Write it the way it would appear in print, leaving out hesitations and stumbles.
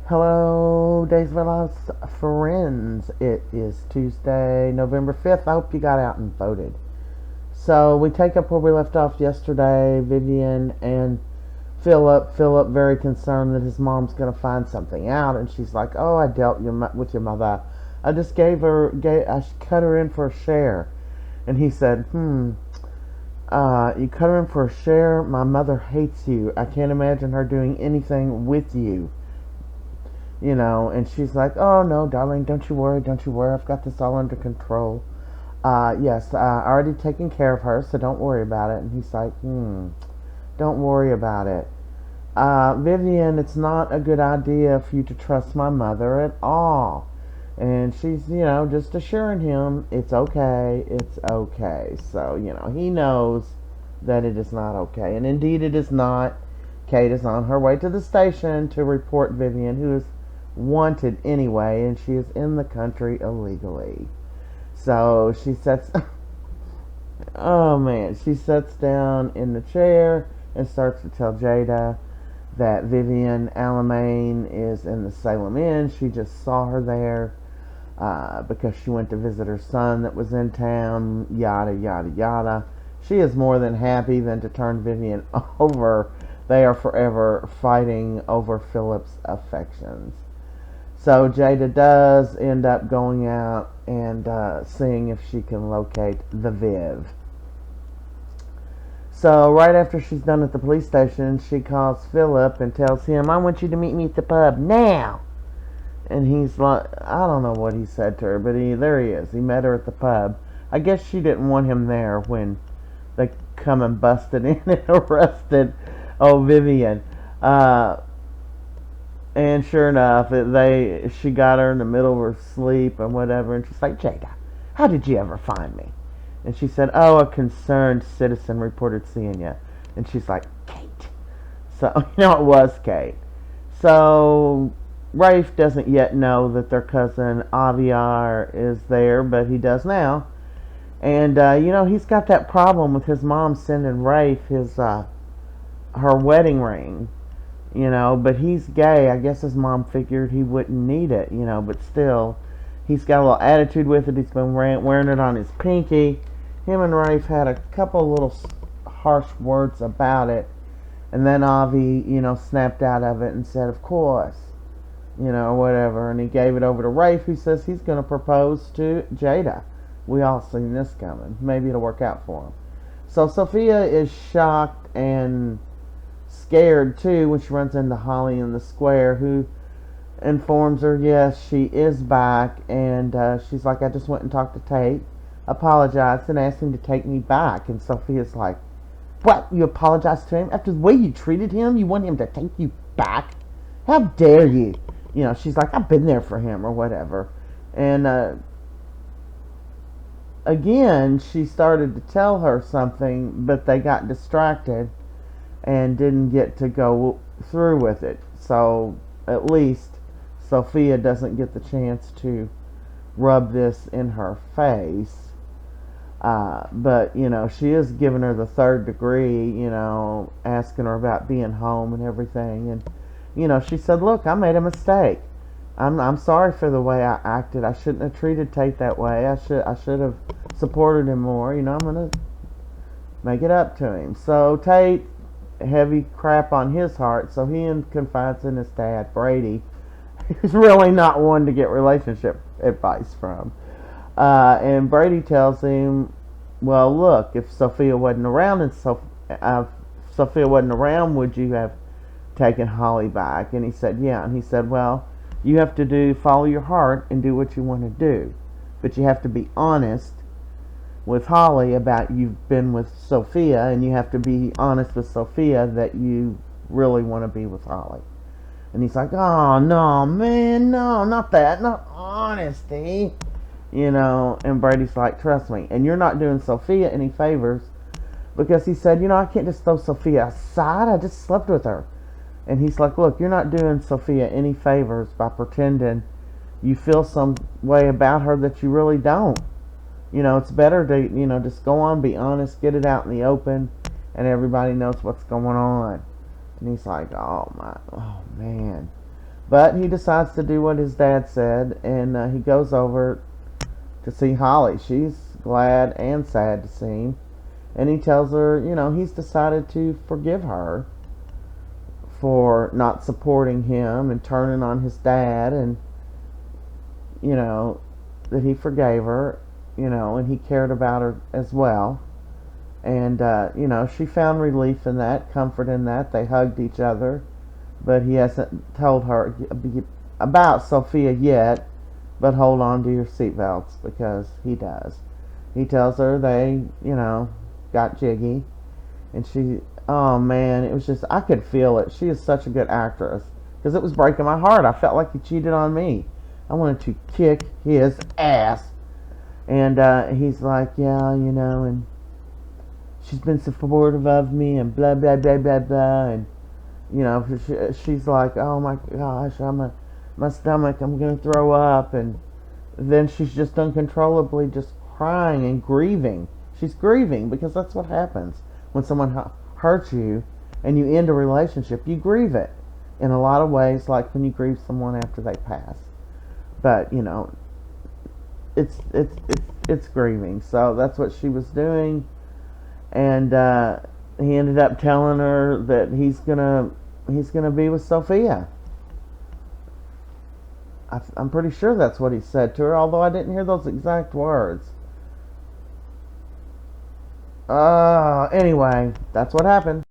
Hello, Days of Our Lives friends. It is Tuesday, November 5th. I hope you got out and voted. So we take up where we left off yesterday. Vivian and Philip very concerned that his mom's going to find something out. And she's like, oh, I dealt with your mother. I just I cut her in for a share. And he said, you cut her in for a share? My mother hates you. I can't imagine her doing anything with you. And she's like, oh, no, darling, don't you worry, I've got this all under control. Yes, I already taken care of her, so don't worry about it. And he's like, don't worry about it. Vivian, it's not a good idea for you to trust my mother at all. And she's, just assuring him it's okay. So, he knows that it is not okay. And indeed it is not. Kate is on her way to the station to report Vivian, who is wanted anyway, and she is in the country illegally. So she sets she sits down in the chair and starts to tell Jada that Vivian Alamain is in the Salem Inn. She just saw her there because she went to visit her son that was in town, yada yada yada. She is more than happy than to turn Vivian over. They are forever fighting over Philip's affections. So Jada does end up going out and seeing if she can locate the Viv. So right after she's done at the police station, she calls Philip and tells him, I want you to meet me at the pub now. And he's like, I don't know what he said to her, but there he is. He met her at the pub. I guess she didn't want him there when they come and busted in and arrested Vivian. And sure enough, she got her in the middle of her sleep and whatever, and she's like, Jada, how did you ever find me? And she said, oh, a concerned citizen reported seeing you. And she's like, Kate. So, it was Kate. So, Rafe doesn't yet know that their cousin Aviar is there, but he does now. And, he's got that problem with his mom sending Rafe her wedding ring. But he's gay. I guess his mom figured he wouldn't need it, but still, he's got a little attitude with it. He's been wearing it on his pinky. Him and Rafe had a couple little harsh words about it, and then Avi, snapped out of it and said, of course, whatever, and he gave it over to Rafe, who says he's going to propose to Jada. We all seen this coming. Maybe it'll work out for him. So Sophia is shocked and scared too when she runs into Holly in the square, who informs her yes, she is back, and she's like, I just went and talked to Tate, apologized, and asked him to take me back. And Sophia's like, what, you apologized to him after the way you treated him? You want him to take you back? How dare you? She's like, I've been there for him or whatever. And again, she started to tell her something, but they got distracted and didn't get to go through with it. So at least Sophia doesn't get the chance to rub this in her face. But, she is giving her the third degree, asking her about being home and everything. And, she said, look, I made a mistake. I'm sorry for the way I acted. I shouldn't have treated Tate that way. I should have supported him more. I'm going to make it up to him. So Tate, heavy crap on his heart, so he confides in his dad, Brady, who's really not one to get relationship advice from. And Brady tells him, well, look, if Sophia wasn't around, would you have taken Holly back? And he said, yeah. And he said, well, you have to follow your heart and do what you want to do, but you have to be honest with Holly about you've been with Sophia, and you have to be honest with Sophia that you really want to be with Holly. And he's like, oh, no, man, no, not that, not honesty. And Brady's like, trust me. And you're not doing Sophia any favors, because he said, I can't just throw Sophia aside. I just slept with her. And he's like, look, you're not doing Sophia any favors by pretending you feel some way about her that you really don't. It's better to, just go on, be honest, get it out in the open, and everybody knows what's going on. And he's like, oh man. But he decides to do what his dad said, and he goes over to see Holly. She's glad and sad to see him. And he tells her, he's decided to forgive her for not supporting him and turning on his dad, and, you know, that he forgave her, and he cared about her as well. And, she found relief in that, comfort in that. They hugged each other, but he hasn't told her about Sophia yet, but hold on to your seatbelts because he does. He tells her they, got jiggy, and she, oh man, it was just, I could feel it. She is such a good actress because it was breaking my heart. I felt like he cheated on me. I wanted to kick his ass. And he's like, yeah, and she's been supportive of me and blah, blah, blah, blah, blah. And, she's like, oh my gosh, my stomach, I'm going to throw up. And then she's just uncontrollably just crying and grieving. She's grieving because that's what happens when someone hurts you and you end a relationship. You grieve it in a lot of ways, like when you grieve someone after they pass. But, it's grieving. So that's what she was doing. And he ended up telling her that he's gonna be with Sophia. I'm pretty sure that's what he said to her, although I didn't hear those exact words. Anyway, that's what happened.